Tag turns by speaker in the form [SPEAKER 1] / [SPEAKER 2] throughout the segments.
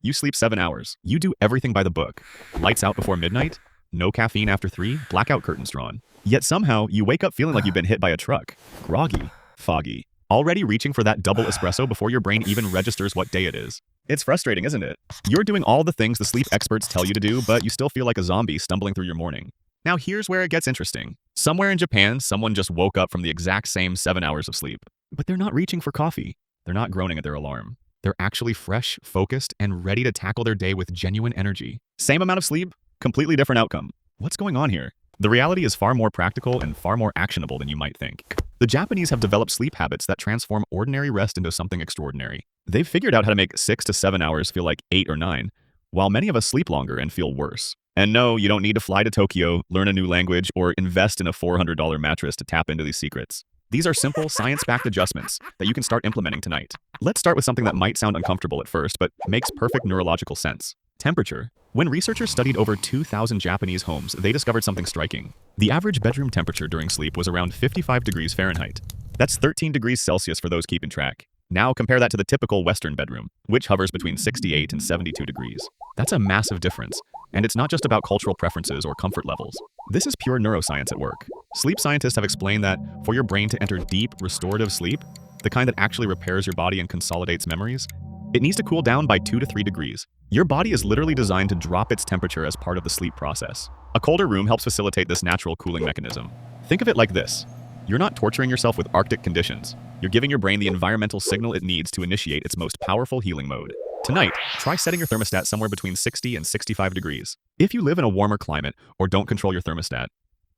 [SPEAKER 1] You sleep 7 hours. You do everything by the book. Lights out before midnight, no caffeine after 3, blackout curtains drawn. Yet somehow, you wake up feeling like you've been hit by a truck. Groggy, foggy, already reaching for that double espresso before your brain even registers what day it is. It's frustrating, isn't it? You're doing all the things the sleep experts tell you to do, but you still feel like a zombie stumbling through your morning. Now here's where it gets interesting. Somewhere in Japan, someone just woke up from the exact same 7 hours of sleep. But they're not reaching for coffee. They're not groaning at their alarm. They're actually fresh, focused, and ready to tackle their day with genuine energy. Same amount of sleep, completely different outcome. What's going on here? The reality is far more practical and far more actionable than you might think. The Japanese have developed sleep habits that transform ordinary rest into something extraordinary. They've figured out how to make 6 to 7 hours feel like 8 or 9, while many of us sleep longer and feel worse. And no, you don't need to fly to Tokyo, learn a new language, or invest in a $400 mattress to tap into these secrets. These are simple, science-backed adjustments that you can start implementing tonight. Let's start with something that might sound uncomfortable at first, but makes perfect neurological sense. Temperature. When researchers studied over 2,000 Japanese homes, they discovered something striking. The average bedroom temperature during sleep was around 55 degrees Fahrenheit. That's 13 degrees Celsius for those keeping track. Now compare that to the typical Western bedroom, which hovers between 68 and 72 degrees. That's a massive difference. And it's not just about cultural preferences or comfort levels. This is pure neuroscience at work. Sleep scientists have explained that for your brain to enter deep, restorative sleep, the kind that actually repairs your body and consolidates memories, it needs to cool down by 2 to 3 degrees. Your body is literally designed to drop its temperature as part of the sleep process. A colder room helps facilitate this natural cooling mechanism. Think of it like this. You're not torturing yourself with Arctic conditions. You're giving your brain the environmental signal it needs to initiate its most powerful healing mode. Tonight, try setting your thermostat somewhere between 60 and 65 degrees. If you live in a warmer climate or don't control your thermostat,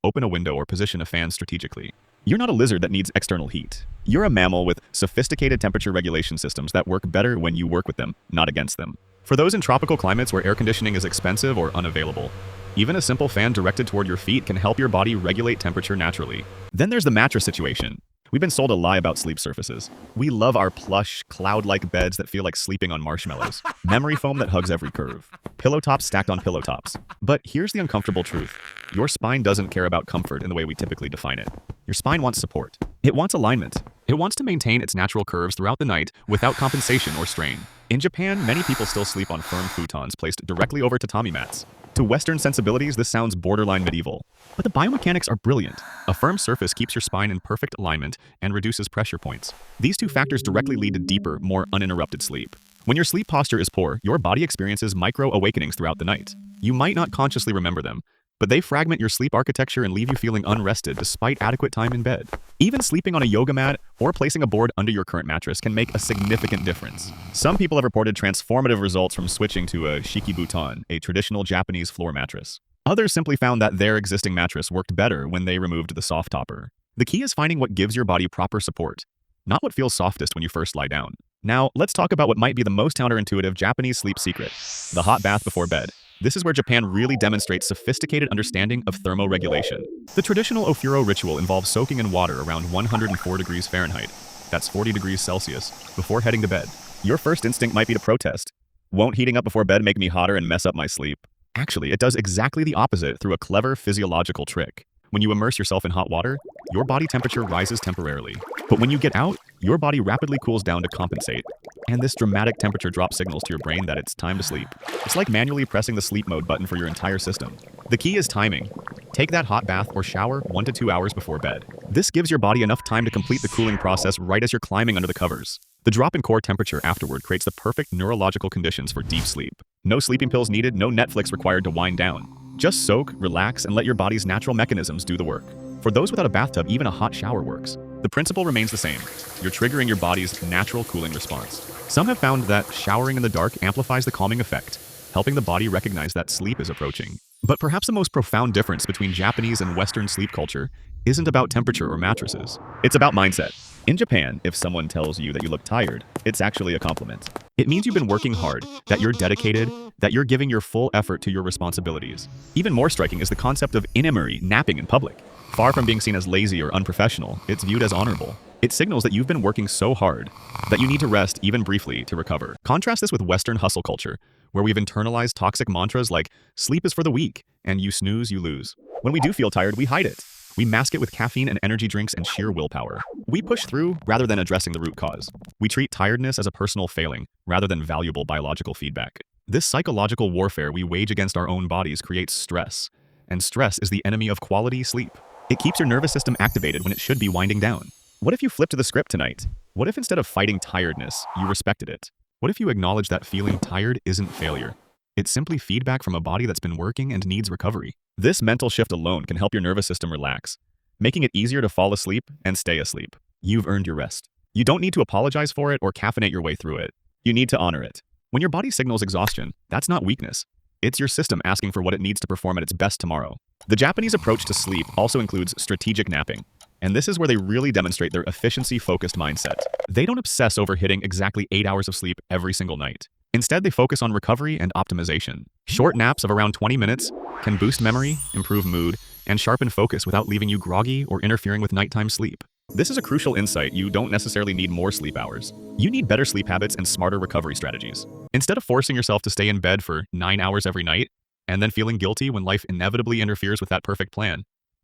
[SPEAKER 1] open a window or position a fan strategically. You're not a lizard that needs external heat. You're a mammal with sophisticated temperature regulation systems that work better when you work with them, not against them. For those in tropical climates where air conditioning is expensive or unavailable, even a simple fan directed toward your feet can help your body regulate temperature naturally. Then there's the mattress situation. We've been sold a lie about sleep surfaces. We love our plush, cloud-like beds that feel like sleeping on marshmallows. Memory foam that hugs every curve. Pillow tops stacked on pillow tops. But here's the uncomfortable truth. Your spine doesn't care about comfort in the way we typically define it. Your spine wants support. It wants alignment. It wants to maintain its natural curves throughout the night without compensation or strain. In Japan, many people still sleep on firm futons placed directly over tatami mats. To Western sensibilities, this sounds borderline medieval. But the biomechanics are brilliant. A firm surface keeps your spine in perfect alignment and reduces pressure points. These two factors directly lead to deeper, more uninterrupted sleep. When your sleep posture is poor, your body experiences micro-awakenings throughout the night. You might not consciously remember them, but they fragment your sleep architecture and leave you feeling unrested despite adequate time in bed. Even sleeping on a yoga mat or placing a board under your current mattress can make a significant difference. Some people have reported transformative results from switching to a shikibuton, a traditional Japanese floor mattress. Others simply found that their existing mattress worked better when they removed the soft topper. The key is finding what gives your body proper support, not what feels softest when you first lie down. Now, let's talk about what might be the most counterintuitive Japanese sleep secret: the hot bath before bed. This is where Japan really demonstrates sophisticated understanding of thermoregulation. The traditional ofuro ritual involves soaking in water around 104 degrees Fahrenheit, that's 40 degrees Celsius, before heading to bed. Your first instinct might be to protest. Won't heating up before bed make me hotter and mess up my sleep? Actually, it does exactly the opposite through a clever physiological trick. When you immerse yourself in hot water, your body temperature rises temporarily. But when you get out, your body rapidly cools down to compensate. And this dramatic temperature drop signals to your brain that it's time to sleep. It's like manually pressing the sleep mode button for your entire system. The key is timing. Take that hot bath or shower 1 to 2 hours before bed. This gives your body enough time to complete the cooling process right as you're climbing under the covers. The drop in core temperature afterward creates the perfect neurological conditions for deep sleep. No sleeping pills needed, no Netflix required to wind down. Just soak, relax, and let your body's natural mechanisms do the work. For those without a bathtub, even a hot shower works. The principle remains the same. You're triggering your body's natural cooling response. Some have found that showering in the dark amplifies the calming effect, helping the body recognize that sleep is approaching. But perhaps the most profound difference between Japanese and Western sleep culture isn't about temperature or mattresses. It's about mindset. In Japan, if someone tells you that you look tired, it's actually a compliment. It means you've been working hard, that you're dedicated, that you're giving your full effort to your responsibilities. Even more striking is the concept of inamori, napping in public. Far from being seen as lazy or unprofessional, it's viewed as honorable. It signals that you've been working so hard that you need to rest even briefly to recover. Contrast this with Western hustle culture, where we've internalized toxic mantras like sleep is for the weak and you snooze, you lose. When we do feel tired, we hide it. We mask it with caffeine and energy drinks and sheer willpower. We push through rather than addressing the root cause. We treat tiredness as a personal failing rather than valuable biological feedback. This psychological warfare we wage against our own bodies creates stress, and stress is the enemy of quality sleep. It keeps your nervous system activated when it should be winding down. What if you flipped the script tonight? What if instead of fighting tiredness, you respected it? What if you acknowledge that feeling tired isn't failure? It's simply feedback from a body that's been working and needs recovery. This mental shift alone can help your nervous system relax, making it easier to fall asleep and stay asleep. You've earned your rest. You don't need to apologize for it or caffeinate your way through it. You need to honor it. When your body signals exhaustion, that's not weakness. It's your system asking for what it needs to perform at its best tomorrow. The Japanese approach to sleep also includes strategic napping, and this is where they really demonstrate their efficiency-focused mindset. They don't obsess over hitting exactly 8 hours of sleep every single night. Instead, they focus on recovery and optimization. Short naps of around 20 minutes can boost memory, improve mood, and sharpen focus without leaving you groggy or interfering with nighttime sleep. This is a crucial insight. You don't necessarily need more sleep hours. You need better sleep habits and smarter recovery strategies. Instead of forcing yourself to stay in bed for 9 hours every night, and then feeling guilty when life inevitably interferes with that perfect plan,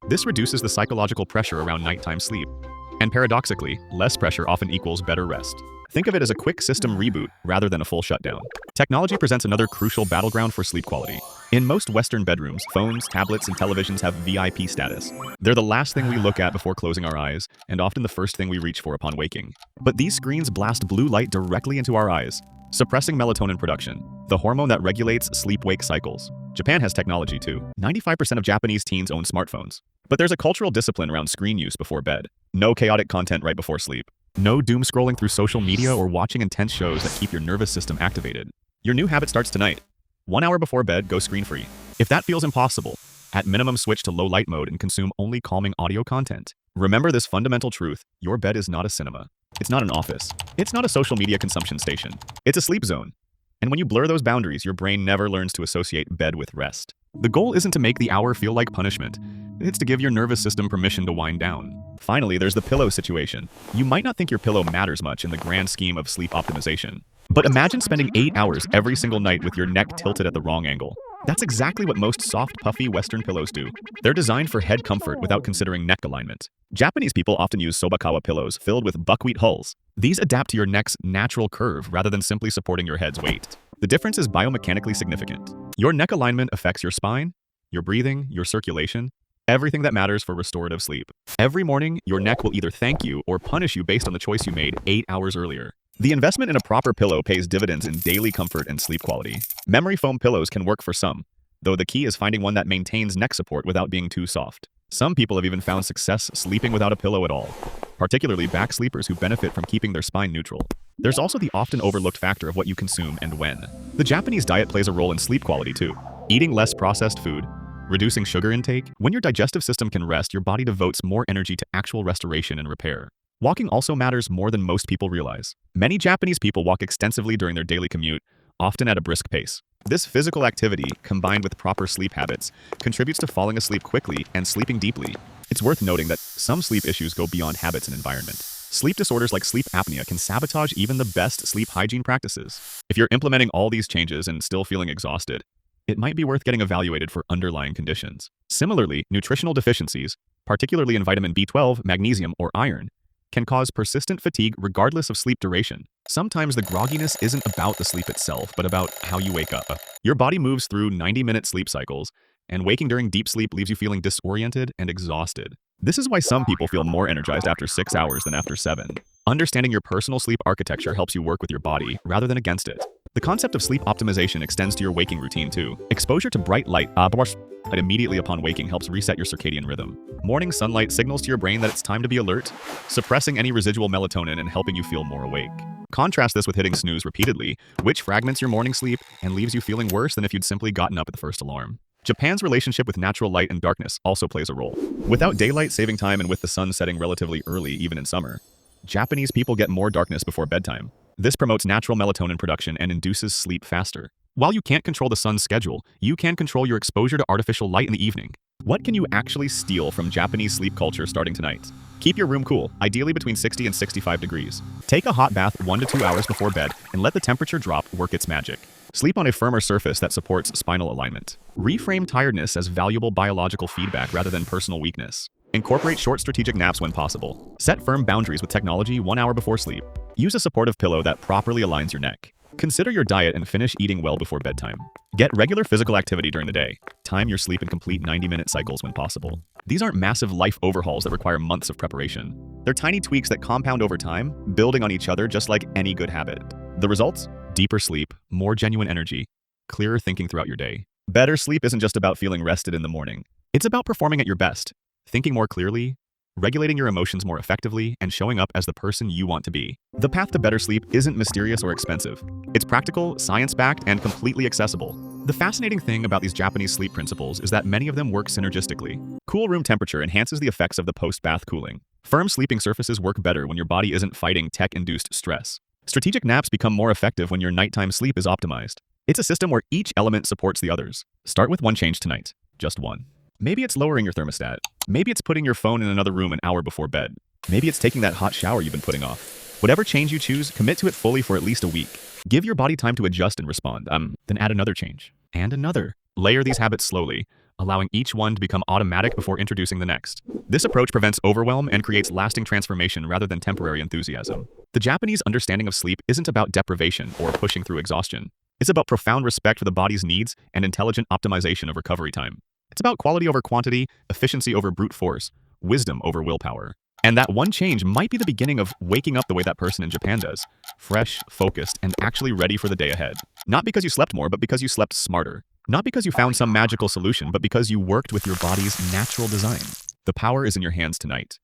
[SPEAKER 1] this reduces the psychological pressure around nighttime sleep. And paradoxically, less pressure often equals better rest. Think of it as a quick system reboot rather than a full shutdown. Technology presents another crucial battleground for sleep quality. In most Western bedrooms, phones, tablets, and televisions have VIP status. They're the last thing we look at before closing our eyes, and often the first thing we reach for upon waking. But these screens blast blue light directly into our eyes, suppressing melatonin production, the hormone that regulates sleep-wake cycles. Japan has technology too. 95% of Japanese teens own smartphones. But there's a cultural discipline around screen use before bed. No chaotic content right before sleep. No doom scrolling through social media or watching intense shows that keep your nervous system activated. Your new habit starts tonight. 1 hour before bed, go screen-free. If that feels impossible, at minimum switch to low light mode and consume only calming audio content. Remember this fundamental truth: your bed is not a cinema. It's not an office. It's not a social media consumption station. It's a sleep zone. And when you blur those boundaries, your brain never learns to associate bed with rest. The goal isn't to make the hour feel like punishment. It's to give your nervous system permission to wind down. Finally, there's the pillow situation. You might not think your pillow matters much in the grand scheme of sleep optimization. But imagine spending 8 hours every single night with your neck tilted at the wrong angle. That's exactly what most soft, puffy Western pillows do. They're designed for head comfort without considering neck alignment. Japanese people often use sobakawa pillows filled with buckwheat hulls. These adapt to your neck's natural curve rather than simply supporting your head's weight. The difference is biomechanically significant. Your neck alignment affects your spine, your breathing, your circulation, everything that matters for restorative sleep. Every morning, your neck will either thank you or punish you based on the choice you made 8 hours earlier. The investment in a proper pillow pays dividends in daily comfort and sleep quality. Memory foam pillows can work for some, though the key is finding one that maintains neck support without being too soft. Some people have even found success sleeping without a pillow at all, particularly back sleepers who benefit from keeping their spine neutral. There's also the often overlooked factor of what you consume and when. The Japanese diet plays a role in sleep quality too. Eating less processed food, reducing sugar intake. When your digestive system can rest, your body devotes more energy to actual restoration and repair. Walking also matters more than most people realize. Many Japanese people walk extensively during their daily commute, often at a brisk pace. This physical activity, combined with proper sleep habits, contributes to falling asleep quickly and sleeping deeply. It's worth noting that some sleep issues go beyond habits and environment. Sleep disorders like sleep apnea can sabotage even the best sleep hygiene practices. If you're implementing all these changes and still feeling exhausted, it might be worth getting evaluated for underlying conditions. Similarly, nutritional deficiencies, particularly in vitamin B12, magnesium, or iron, can cause persistent fatigue regardless of sleep duration. Sometimes the grogginess isn't about the sleep itself, but about how you wake up. Your body moves through 90-minute sleep cycles, and waking during deep sleep leaves you feeling disoriented and exhausted. This is why some people feel more energized after 6 hours than after 7. Understanding your personal sleep architecture helps you work with your body rather than against it. The concept of sleep optimization extends to your waking routine too. Exposure to bright light immediately upon waking helps reset your circadian rhythm. Morning sunlight signals to your brain that it's time to be alert, suppressing any residual melatonin and helping you feel more awake. Contrast this with hitting snooze repeatedly, which fragments your morning sleep and leaves you feeling worse than if you'd simply gotten up at the first alarm. Japan's relationship with natural light and darkness also plays a role. Without daylight saving time and with the sun setting relatively early even in summer, Japanese people get more darkness before bedtime. This promotes natural melatonin production and induces sleep faster. While you can't control the sun's schedule, you can control your exposure to artificial light in the evening. What can you actually steal from Japanese sleep culture starting tonight? Keep your room cool, ideally between 60 and 65 degrees. Take a hot bath 1 to 2 hours before bed and let the temperature drop work its magic. Sleep on a firmer surface that supports spinal alignment. Reframe tiredness as valuable biological feedback rather than personal weakness. Incorporate short strategic naps when possible. Set firm boundaries with technology 1 hour before sleep. Use a supportive pillow that properly aligns your neck. Consider your diet and finish eating well before bedtime. Get regular physical activity during the day. Time your sleep in complete 90-minute cycles when possible. These aren't massive life overhauls that require months of preparation. They're tiny tweaks that compound over time, building on each other just like any good habit. The results? Deeper sleep, more genuine energy, clearer thinking throughout your day. Better sleep isn't just about feeling rested in the morning. It's about performing at your best, thinking more clearly, regulating your emotions more effectively, and showing up as the person you want to be. The path to better sleep isn't mysterious or expensive. It's practical, science-backed, and completely accessible. The fascinating thing about these Japanese sleep principles is that many of them work synergistically. Cool room temperature enhances the effects of the post-bath cooling. Firm sleeping surfaces work better when your body isn't fighting tech-induced stress. Strategic naps become more effective when your nighttime sleep is optimized. It's a system where each element supports the others. Start with one change tonight. Just one. Maybe it's lowering your thermostat. Maybe it's putting your phone in another room an hour before bed. Maybe it's taking that hot shower you've been putting off. Whatever change you choose, commit to it fully for at least a week. Give your body time to adjust and respond. Then add another change. And another. Layer these habits slowly, allowing each one to become automatic before introducing the next. This approach prevents overwhelm and creates lasting transformation rather than temporary enthusiasm. The Japanese understanding of sleep isn't about deprivation or pushing through exhaustion. It's about profound respect for the body's needs and intelligent optimization of recovery time. It's about quality over quantity, efficiency over brute force, wisdom over willpower. And that one change might be the beginning of waking up the way that person in Japan does. Fresh, focused, and actually ready for the day ahead. Not because you slept more, but because you slept smarter. Not because you found some magical solution, but because you worked with your body's natural design. The power is in your hands tonight.